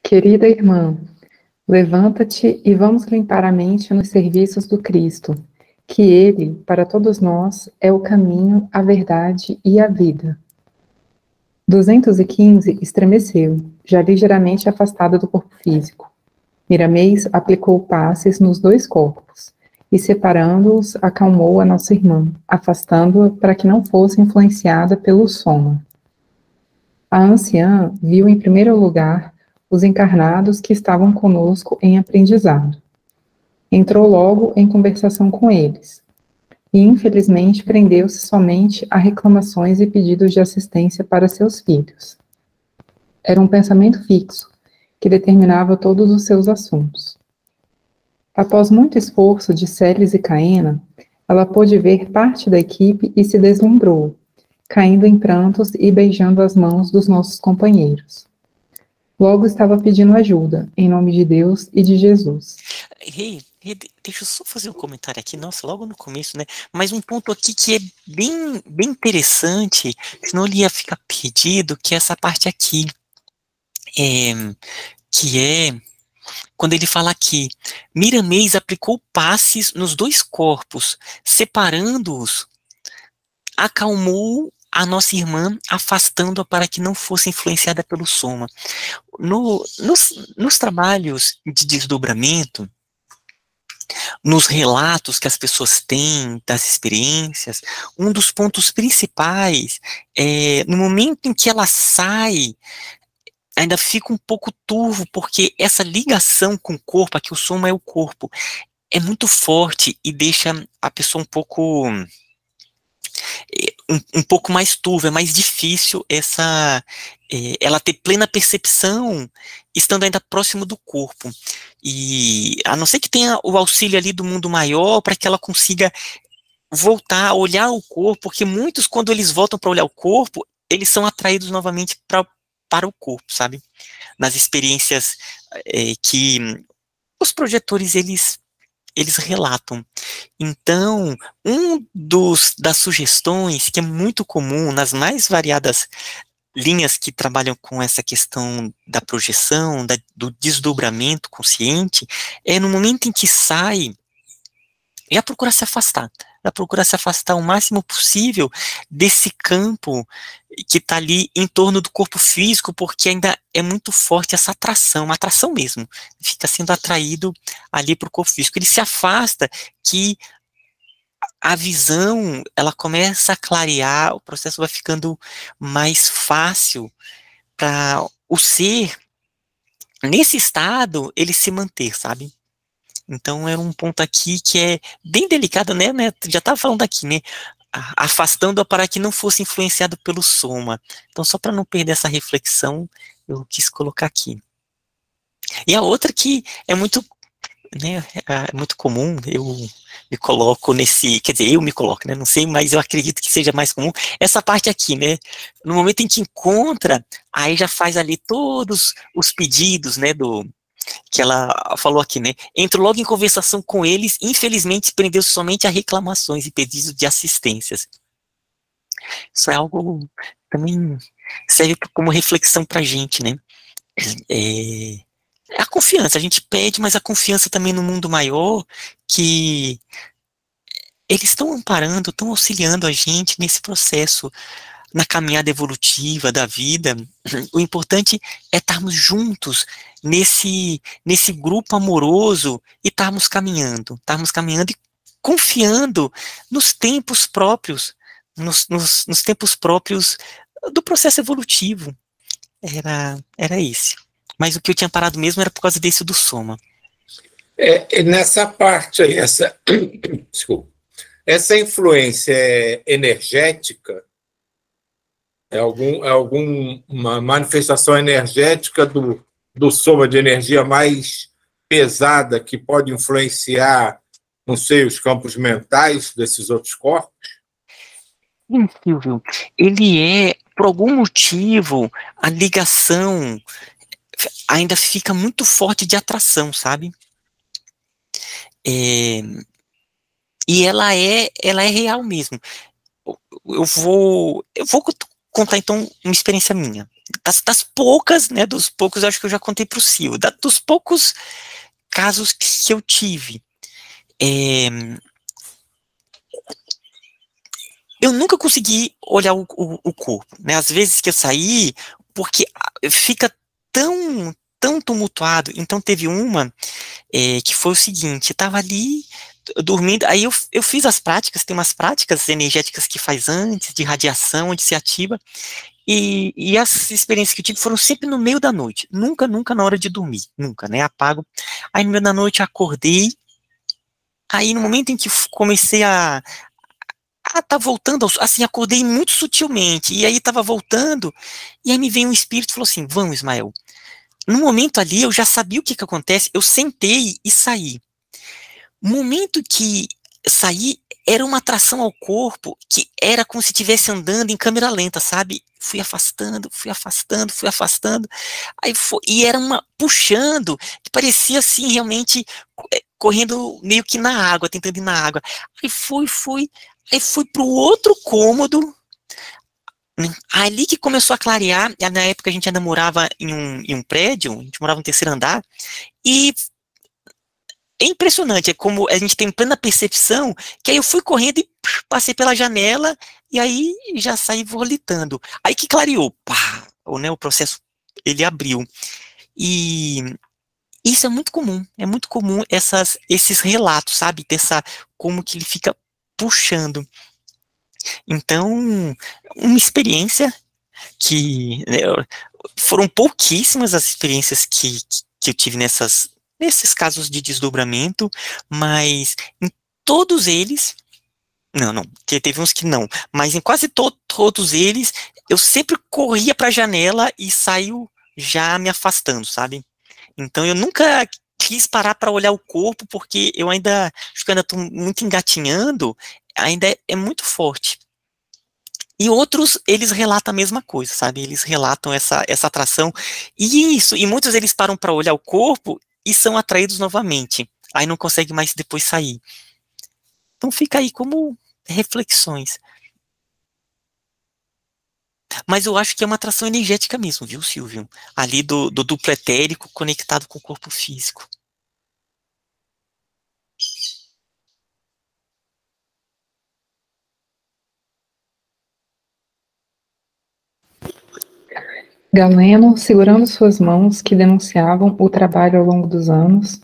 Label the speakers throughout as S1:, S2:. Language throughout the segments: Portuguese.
S1: Querida irmã, levanta-te e vamos limpar a mente nos serviços do Cristo, que Ele, para todos nós, é o caminho, a verdade e a vida. 215 estremeceu, já ligeiramente afastada do corpo físico. Miramês aplicou passes nos dois corpos e, separando-os, acalmou a nossa irmã, afastando-a para que não fosse influenciada pelo soma. A anciã viu em primeiro lugar os encarnados que estavam conosco em aprendizado. Entrou logo em conversação com eles, e infelizmente prendeu-se somente a reclamações e pedidos de assistência para seus filhos. Era um pensamento fixo, que determinava todos os seus assuntos. Após muito esforço de Celes e Caena, ela pôde ver parte da equipe e se deslumbrou, caindo em prantos e beijando as mãos dos nossos companheiros. Logo estava pedindo ajuda, em nome de Deus e de Jesus.
S2: Deixa eu só fazer um comentário aqui, nossa, logo no começo, né? Mas um ponto aqui que é bem interessante, senão ele ia ficar perdido, que é essa parte aqui, que é quando ele fala aqui, Miramês aplicou passes nos dois corpos, separando-os, acalmou a nossa irmã, afastando-a para que não fosse influenciada pelo soma. Nos trabalhos de desdobramento, nos relatos que as pessoas têm das experiências, um dos pontos principais é no momento em que ela sai, ainda fica um pouco turvo, porque essa ligação com o corpo, aqui o soma é o corpo, é muito forte e deixa a pessoa um pouco mais turva, é mais difícil ela ter plena percepção estando ainda próximo do corpo. E a não ser que tenha o auxílio ali do mundo maior para que ela consiga voltar a olhar o corpo, porque muitos, quando eles voltam para olhar o corpo, eles são atraídos novamente para o corpo, sabe? Nas experiências que os projetores, eles relatam. Então, das sugestões que é muito comum nas mais variadas linhas que trabalham com essa questão da projeção, do desdobramento consciente, é no momento em que sai, já procura se afastar o máximo possível desse campo que está ali em torno do corpo físico, porque ainda é muito forte essa atração, uma atração mesmo, fica sendo atraído ali para o corpo físico. Ele se afasta, que a visão, ela começa a clarear, o processo vai ficando mais fácil para o ser, nesse estado, ele se manter, sabe? Então, era um ponto aqui que é bem delicado, né? Já estava falando aqui, né? Afastando-a para que não fosse influenciado pelo soma. Então, só para não perder essa reflexão, eu quis colocar aqui. E a outra que é muito, né, é muito comum, eu me coloco quer dizer, eu me coloco, né? Não sei, mas eu acredito que seja mais comum. Essa parte aqui, né? No momento em que encontra, aí já faz ali todos os pedidos, né? Que ela falou aqui, né? Entro logo em conversação com eles, infelizmente prendeu-se somente a reclamações e pedidos de assistências. Isso é algo também serve como reflexão pra gente, né? A confiança, a gente pede, mas a confiança também no mundo maior, que eles estão amparando, estão auxiliando a gente nesse processo, na caminhada evolutiva da vida. O importante é estarmos juntos nesse grupo amoroso e estarmos caminhando e confiando nos tempos próprios, nos tempos próprios do processo evolutivo. Era esse. Mas o que eu tinha parado mesmo era por causa desse do soma.
S3: Nessa parte aí, desculpa, essa influência energética é alguma manifestação energética do soma de energia mais pesada que pode influenciar, não sei, os campos mentais desses outros corpos?
S2: Sim, Silvio. Ele por algum motivo, a ligação ainda fica muito forte de atração, sabe? E ela é real mesmo. Eu vou contar então uma experiência minha. das poucas, né, dos poucos, eu acho que eu já contei para o Sil, dos poucos casos que eu tive, eu nunca consegui olhar o corpo, né, às vezes que eu saí, porque fica tão tumultuado. Então teve uma que foi o seguinte, eu estava ali dormindo, aí eu fiz as práticas, tem umas práticas energéticas que faz antes, de radiação, onde se ativa, e as experiências que eu tive foram sempre no meio da noite, nunca na hora de dormir, nunca, né, apago. Aí no meio da noite eu acordei, aí no momento em que comecei tá voltando, assim, acordei muito sutilmente, e aí tava voltando, e aí me veio um espírito e falou assim, vamos, Ismael. No momento ali, eu já sabia o que acontece, eu sentei e saí. No momento que saí, era uma atração ao corpo, que era como se estivesse andando em câmera lenta, sabe? Fui afastando, aí e era uma puxando, que parecia assim, realmente, correndo meio que na água, tentando ir na água. Aí aí fui pro outro cômodo, ali que começou a clarear. Na época a gente ainda morava em um prédio, a gente morava no terceiro andar, e é impressionante, é como a gente tem plena percepção, que aí eu fui correndo e passei pela janela, e aí já saí volitando. Aí que clareou, pá, né, o processo, ele abriu. E isso é muito comum esses relatos, sabe, como que ele fica puxando. Então, uma experiência que, né, foram pouquíssimas as experiências que eu tive nesses casos de desdobramento, mas em todos eles, não, que teve uns que não, mas em quase todos eles, eu sempre corria para a janela e saio já me afastando, sabe? Então eu nunca quis parar para olhar o corpo, porque eu acho que eu ainda estou muito engatinhando, ainda é muito forte. E outros, eles relatam a mesma coisa, sabe? Eles relatam essa atração. E muitos eles param para olhar o corpo e são atraídos novamente. Aí não consegue mais depois sair. Então fica aí como reflexões. Mas eu acho que é uma atração energética mesmo, viu, Silvio? Ali do duplo etérico conectado com o corpo físico.
S1: Galeno, segurando suas mãos que denunciavam o trabalho ao longo dos anos,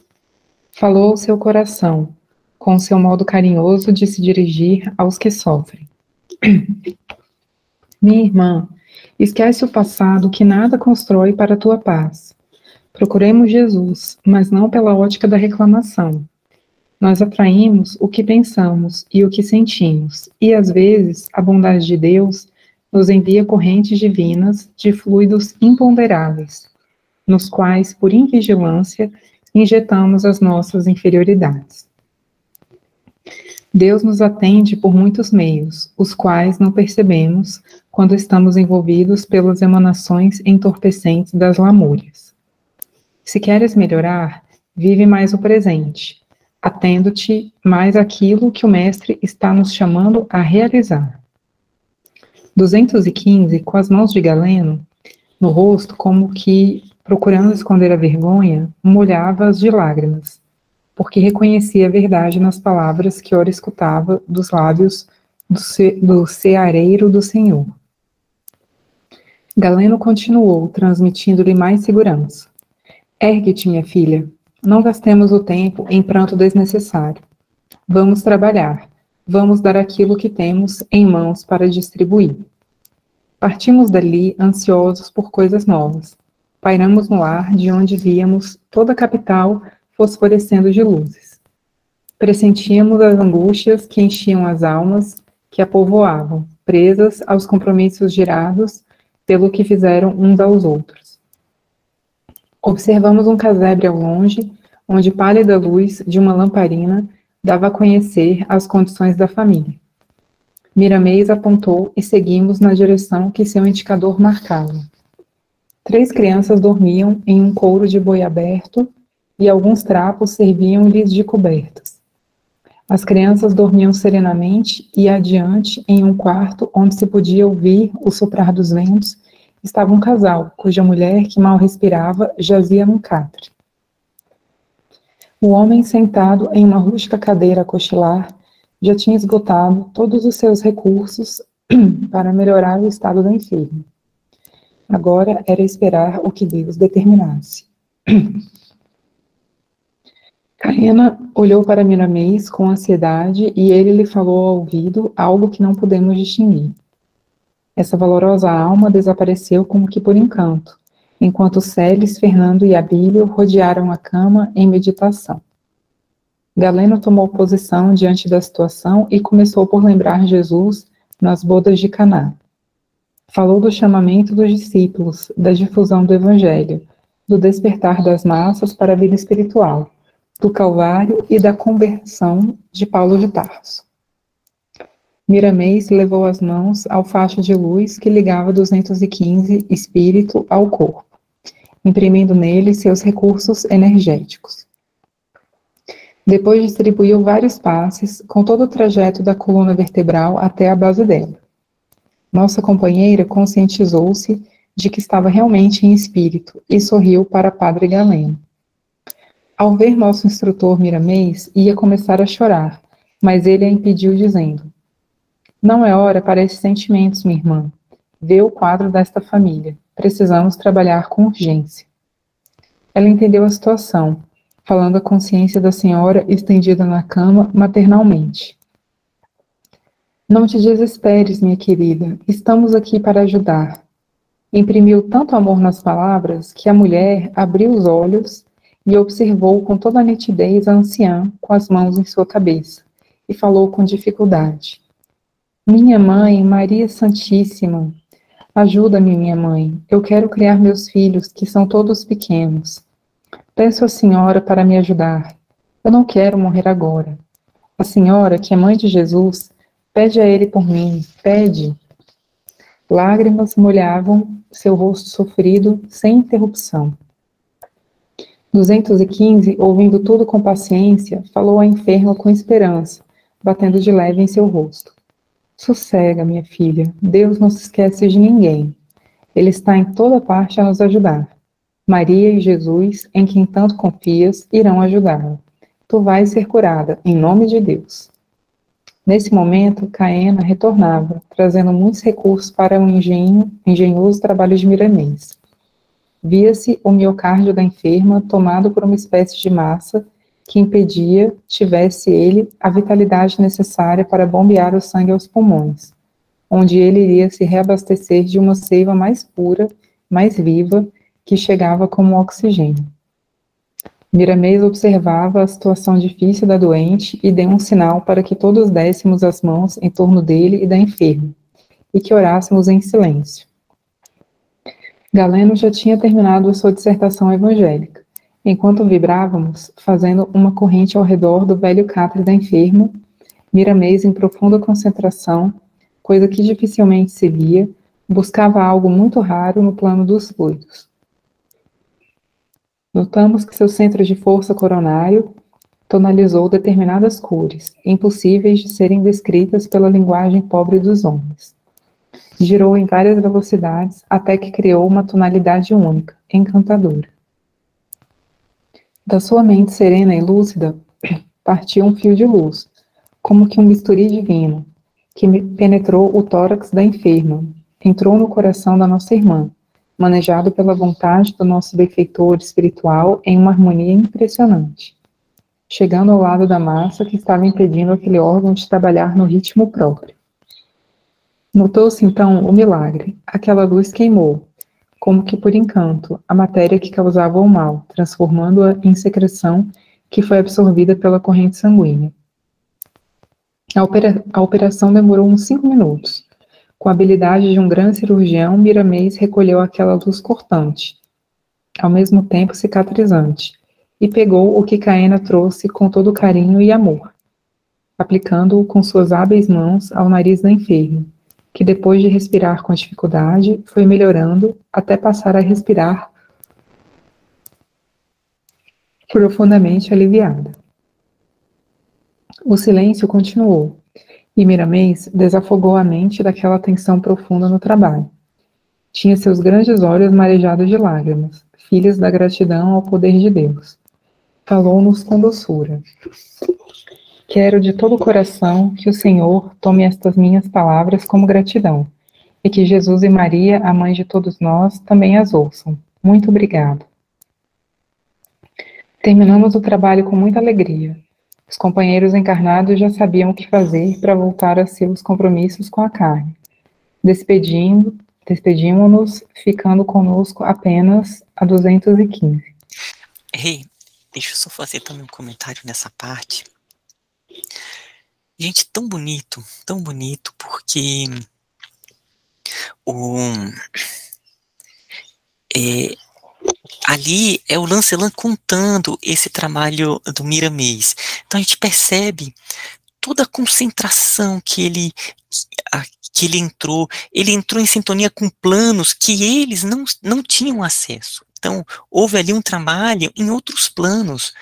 S1: falou ao seu coração, com seu modo carinhoso de se dirigir aos que sofrem. Minha irmã, esquece o passado que nada constrói para a tua paz. Procuremos Jesus, mas não pela ótica da reclamação. Nós atraímos o que pensamos e o que sentimos, e às vezes a bondade de Deus nos envia correntes divinas de fluidos imponderáveis, nos quais, por invigilância, injetamos as nossas inferioridades. Deus nos atende por muitos meios, os quais não percebemos quando estamos envolvidos pelas emanações entorpecentes das lamúrias. Se queres melhorar, vive mais o presente, atendo-te mais àquilo que o Mestre está nos chamando a realizar. 215, com as mãos de Galeno, no rosto, como que, procurando esconder a vergonha, molhava-as de lágrimas, porque reconhecia a verdade nas palavras que ora escutava dos lábios do ceareiro do Senhor. Galeno continuou, transmitindo-lhe mais segurança. Ergue-te, minha filha, não gastemos o tempo em pranto desnecessário. Vamos trabalhar, vamos dar aquilo que temos em mãos para distribuir. Partimos dali ansiosos por coisas novas. Pairamos no ar de onde víamos toda a capital fosforescendo de luzes. Pressentíamos as angústias que enchiam as almas que a povoavam, presas aos compromissos gerados pelo que fizeram uns aos outros. Observamos um casebre ao longe, onde pálida luz de uma lamparina dava a conhecer as condições da família. Miramês apontou e seguimos na direção que seu indicador marcava. 3 crianças dormiam em um couro de boi aberto e alguns trapos serviam-lhes de cobertas. As crianças dormiam serenamente e adiante em um quarto onde se podia ouvir o soprar dos ventos estava um casal, cuja mulher, que mal respirava, jazia num catre. O homem, sentado em uma rústica cadeira a cochilar, já tinha esgotado todos os seus recursos para melhorar o estado da enferma. Agora era esperar o que Deus determinasse. Caena olhou para Miramês com ansiedade e ele lhe falou ao ouvido algo que não pudemos distinguir. Essa valorosa alma desapareceu como que por encanto, enquanto Celes, Fernando e Abílio rodearam a cama em meditação. Galeno tomou posição diante da situação e começou por lembrar Jesus nas bodas de Caná. Falou do chamamento dos discípulos, da difusão do Evangelho, do despertar das massas para a vida espiritual, do Calvário e da conversão de Paulo de Tarso. Miramês levou as mãos ao facho de luz que ligava 215 espírito ao corpo, imprimindo nele seus recursos energéticos. Depois distribuiu vários passes, com todo o trajeto da coluna vertebral até a base dela. Nossa companheira conscientizou-se de que estava realmente em espírito e sorriu para Padre Galeno. Ao ver nosso instrutor Miramês, ia começar a chorar, mas ele a impediu dizendo: não é hora para esses sentimentos, minha irmã. Vê o quadro desta família. Precisamos trabalhar com urgência. Ela entendeu a situação, falando a consciência da senhora estendida na cama maternalmente. Não te desesperes, minha querida. Estamos aqui para ajudar. Imprimiu tanto amor nas palavras que a mulher abriu os olhos e observou com toda a nitidez a anciã com as mãos em sua cabeça e falou com dificuldade. Minha mãe, Maria Santíssima, ajuda-me, minha mãe. Eu quero criar meus filhos, que são todos pequenos. Peço à senhora para me ajudar. Eu não quero morrer agora. A senhora, que é mãe de Jesus, pede a ele por mim, pede. Lágrimas molhavam seu rosto sofrido, sem interrupção. 215, ouvindo tudo com paciência, falou à enferma com esperança, batendo de leve em seu rosto. Sossega, minha filha. Deus não se esquece de ninguém. Ele está em toda parte a nos ajudar. Maria e Jesus, em quem tanto confias, irão ajudá-la. Tu vais ser curada, em nome de Deus. Nesse momento, Caena retornava, trazendo muitos recursos para o engenhoso trabalho de Miramês. Via-se o miocárdio da enferma tomado por uma espécie de massa que impedia tivesse ele a vitalidade necessária para bombear o sangue aos pulmões, onde ele iria se reabastecer de uma seiva mais pura, mais viva, que chegava como oxigênio. Miramês observava a situação difícil da doente e deu um sinal para que todos dessemos as mãos em torno dele e da enferma, e que orássemos em silêncio. Galeno já tinha terminado a sua dissertação evangélica. Enquanto vibrávamos, fazendo uma corrente ao redor do velho catre da enferma, Miramês, em profunda concentração, coisa que dificilmente se via, buscava algo muito raro no plano dos fluidos. Notamos que seu centro de força coronário tonalizou determinadas cores, impossíveis de serem descritas pela linguagem pobre dos homens. Girou em várias velocidades até que criou uma tonalidade única, encantadora. Da sua mente serena e lúcida, partiu um fio de luz, como que um bisturi divino, que penetrou o tórax da enferma, entrou no coração da nossa irmã, manejado pela vontade do nosso benfeitor espiritual em uma harmonia impressionante, chegando ao lado da massa que estava impedindo aquele órgão de trabalhar no ritmo próprio. Notou-se então o milagre, aquela luz queimou, como que por encanto, a matéria que causava o mal, transformando-a em secreção que foi absorvida pela corrente sanguínea. A operação demorou uns 5 minutos. Com a habilidade de um grande cirurgião, Miramês recolheu aquela luz cortante, ao mesmo tempo cicatrizante, e pegou o que Caena trouxe com todo carinho e amor, aplicando-o com suas hábeis mãos ao nariz da enferma, que depois de respirar com dificuldade, foi melhorando até passar a respirar profundamente aliviada. O silêncio continuou, e Miramês desafogou a mente daquela tensão profunda no trabalho. Tinha seus grandes olhos marejados de lágrimas, filhas da gratidão ao poder de Deus. Falou-nos com doçura. Quero de todo o coração que o Senhor tome estas minhas palavras como gratidão, e que Jesus e Maria, a mãe de todos nós, também as ouçam. Muito obrigado. Terminamos o trabalho com muita alegria. Os companheiros encarnados já sabiam o que fazer para voltar a seus compromissos com a carne. Despedimos-nos, ficando conosco apenas a 215.
S2: Hey, deixa eu só fazer também um comentário nessa parte. Gente, tão bonito, porque ali é o Lancelin contando esse trabalho do Miramês. Então a gente percebe toda a concentração que ele entrou em sintonia com planos que eles não tinham acesso. Então houve ali um trabalho em outros planos,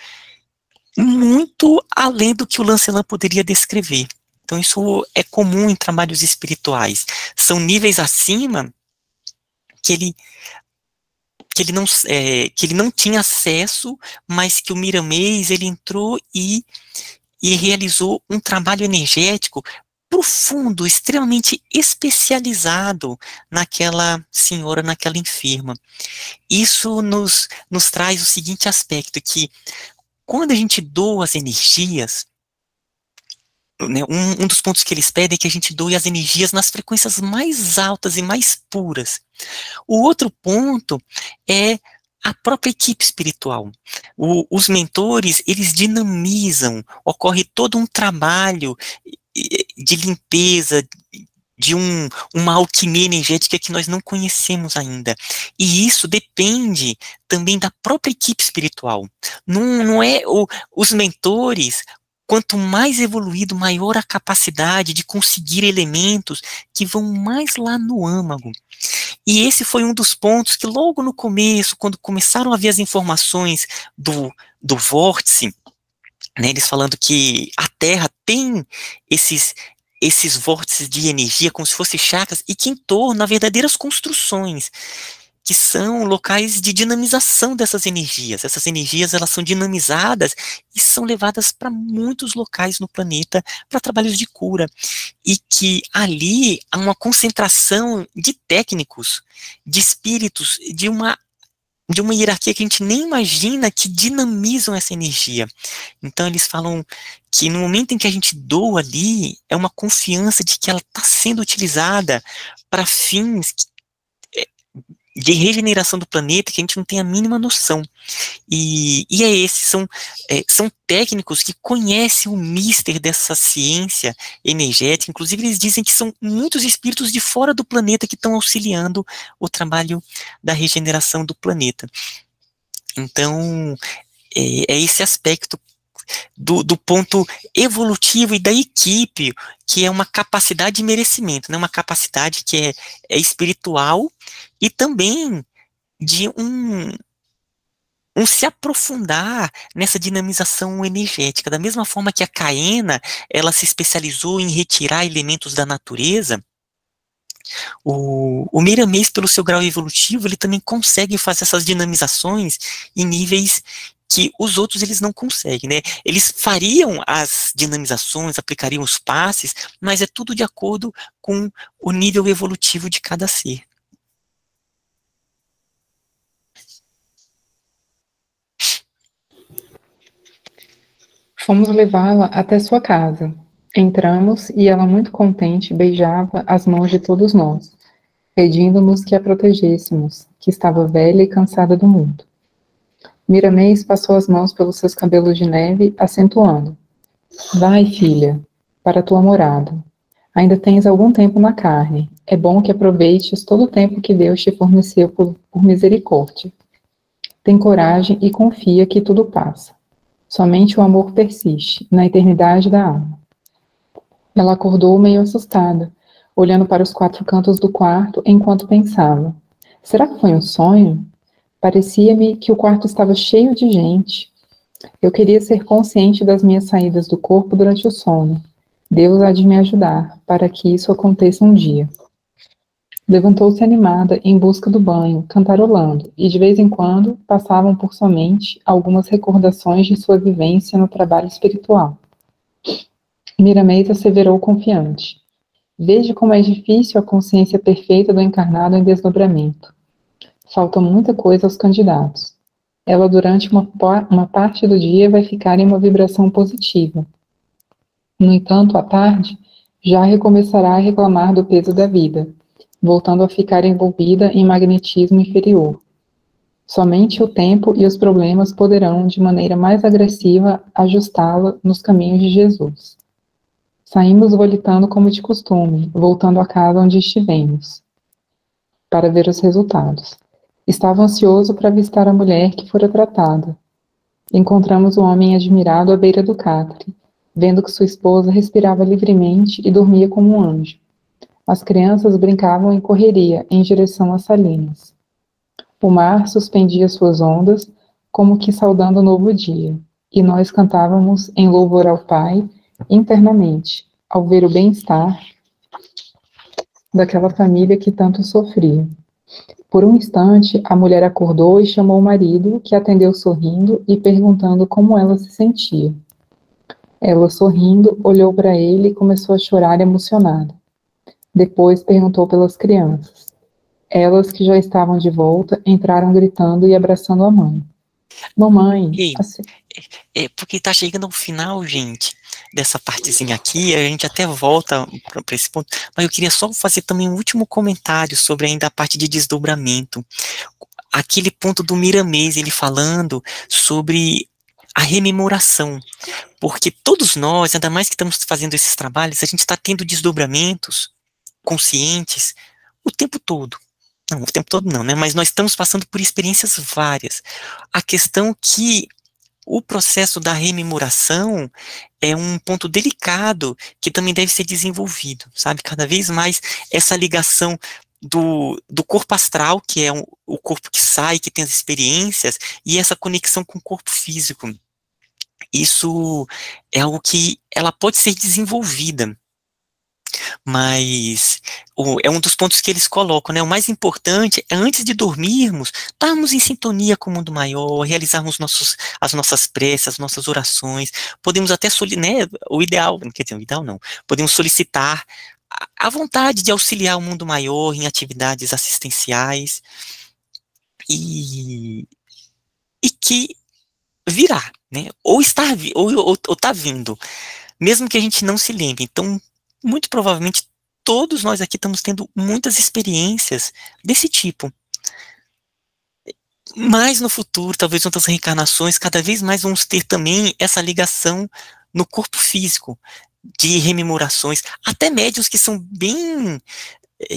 S2: muito além do que o Lancelin poderia descrever. Então isso é comum em trabalhos espirituais. São níveis acima que ele não tinha acesso, mas que o Miramês ele entrou e realizou um trabalho energético profundo, extremamente especializado naquela senhora, naquela enferma. Isso nos traz o seguinte aspecto, que quando a gente doa as energias, né, um dos pontos que eles pedem é que a gente doe as energias nas frequências mais altas e mais puras. O outro ponto é a própria equipe espiritual. Os mentores, eles dinamizam, ocorre todo um trabalho de limpeza, de uma alquimia energética que nós não conhecemos ainda. E isso depende também da própria equipe espiritual. Não é os mentores, quanto mais evoluído, maior a capacidade de conseguir elementos que vão mais lá no âmago. E esse foi um dos pontos que logo no começo, quando começaram a vir as informações do vórtice, né, eles falando que a Terra tem esses vórtices de energia, como se fossem chakras, e que em torno há verdadeiras construções, que são locais de dinamização dessas energias. Essas energias, elas são dinamizadas e são levadas para muitos locais no planeta para trabalhos de cura. E que ali há uma concentração de técnicos, de espíritos, de uma hierarquia que a gente nem imagina, que dinamizam essa energia. Então eles falam que no momento em que a gente doa ali, é uma confiança de que ela está sendo utilizada para fins de regeneração do planeta que a gente não tem a mínima noção. E são técnicos que conhecem o mister dessa ciência energética. Inclusive eles dizem que são muitos espíritos de fora do planeta que estão auxiliando o trabalho da regeneração do planeta. Então é esse aspecto do ponto evolutivo e da equipe, que é uma capacidade de merecimento, né? Uma capacidade que é espiritual e também de um se aprofundar nessa dinamização energética. Da mesma forma que a Caena, ela se especializou em retirar elementos da natureza, o Miramês, pelo seu grau evolutivo, ele também consegue fazer essas dinamizações em níveis que os outros eles não conseguem, né? Eles fariam as dinamizações, aplicariam os passes, mas é tudo de acordo com o nível evolutivo de cada ser.
S1: Fomos levá-la até sua casa. Entramos e ela, muito contente, beijava as mãos de todos nós, pedindo-nos que a protegêssemos, que estava velha e cansada do mundo. Miramês passou as mãos pelos seus cabelos de neve, acentuando: Vai, filha, para a tua morada. Ainda tens algum tempo na carne. É bom que aproveites todo o tempo que Deus te forneceu por misericórdia. Tem coragem e confia que tudo passa. Somente o amor persiste, na eternidade da alma. Ela acordou meio assustada, olhando para os 4 cantos do quarto enquanto pensava: será que foi um sonho? Parecia-me que o quarto estava cheio de gente. Eu queria ser consciente das minhas saídas do corpo durante o sono. Deus há de me ajudar para que isso aconteça um dia. Levantou-se animada em busca do banho, cantarolando, e de vez em quando passavam por sua mente algumas recordações de sua vivência no trabalho espiritual. Miramês asseverou confiante: veja como é difícil a consciência perfeita do encarnado em desdobramento. Falta muita coisa aos candidatos. Ela, durante uma parte do dia, vai ficar em uma vibração positiva. No entanto, à tarde, já recomeçará a reclamar do peso da vida, voltando a ficar envolvida em magnetismo inferior. Somente o tempo e os problemas poderão, de maneira mais agressiva, ajustá-la nos caminhos de Jesus. Saímos volitando como de costume, voltando à casa onde estivemos, para ver os resultados. Estava ansioso para avistar a mulher que fora tratada. Encontramos o homem admirado à beira do catre, vendo que sua esposa respirava livremente e dormia como um anjo. As crianças brincavam em correria em direção às salinas. O mar suspendia suas ondas, como que saudando o novo dia, e nós cantávamos em louvor ao Pai, internamente, ao ver o bem-estar daquela família que tanto sofria. Por um instante, a mulher acordou e chamou o marido, que atendeu sorrindo e perguntando como ela se sentia. Ela, sorrindo, olhou para ele e começou a chorar emocionada. Depois perguntou pelas crianças. Elas, que já estavam de volta, entraram gritando e abraçando a mãe. Mamãe,
S2: Ei,
S1: assim...
S2: porque tá chegando ao final, gente, dessa partezinha aqui, a gente até volta para esse ponto, mas eu queria só fazer também um último comentário sobre ainda a parte de desdobramento. Aquele ponto do Miramês, ele falando sobre a rememoração, porque todos nós, ainda mais que estamos fazendo esses trabalhos, a gente está tendo desdobramentos conscientes o tempo todo. Não, o tempo todo não, né? Mas nós estamos passando por experiências várias. A questão que o processo da rememoração é um ponto delicado que também deve ser desenvolvido, sabe? Cada vez mais essa ligação do corpo astral, que é o corpo que sai, que tem as experiências, e essa conexão com o corpo físico. Isso é algo que ela pode ser desenvolvida, mas é um dos pontos que eles colocam, né? O mais importante é, antes de dormirmos, estarmos em sintonia com o mundo maior, realizarmos as nossas preces, as nossas orações, podemos até, né, o ideal, quer dizer, o ideal não, podemos solicitar a vontade de auxiliar o mundo maior em atividades assistenciais, e que virá, né? Ou está vindo, mesmo que a gente não se lembre. Então, muito provavelmente, todos nós aqui estamos tendo muitas experiências desse tipo. Mas no futuro, talvez outras reencarnações, cada vez mais vamos ter também essa ligação no corpo físico, de rememorações, até médiuns que são bem,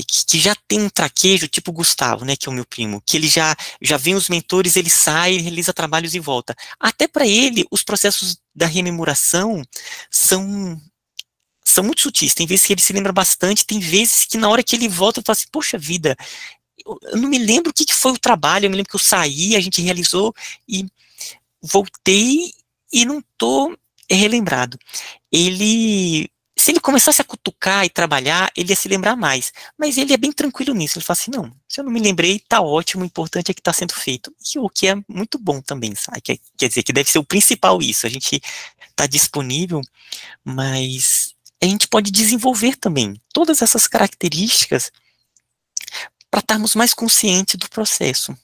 S2: que já tem um traquejo, tipo o Gustavo, né, que é o meu primo, que ele já vem os mentores, ele sai, realiza trabalhos e volta. Até para ele, os processos da rememoração são muito sutis. Tem vezes que ele se lembra bastante, tem vezes que na hora que ele volta, eu falo assim, poxa vida, eu não me lembro o que foi o trabalho, eu me lembro que eu saí, a gente realizou, e voltei, e não estou relembrado. Se ele começasse a cutucar e trabalhar, ele ia se lembrar mais. Mas ele é bem tranquilo nisso. Ele fala assim, não, se eu não me lembrei, tá ótimo, o importante é que está sendo feito. E o que é muito bom também, sabe? Quer dizer, que deve ser o principal isso. A gente está disponível, mas a gente pode desenvolver também todas essas características para estarmos mais conscientes do processo.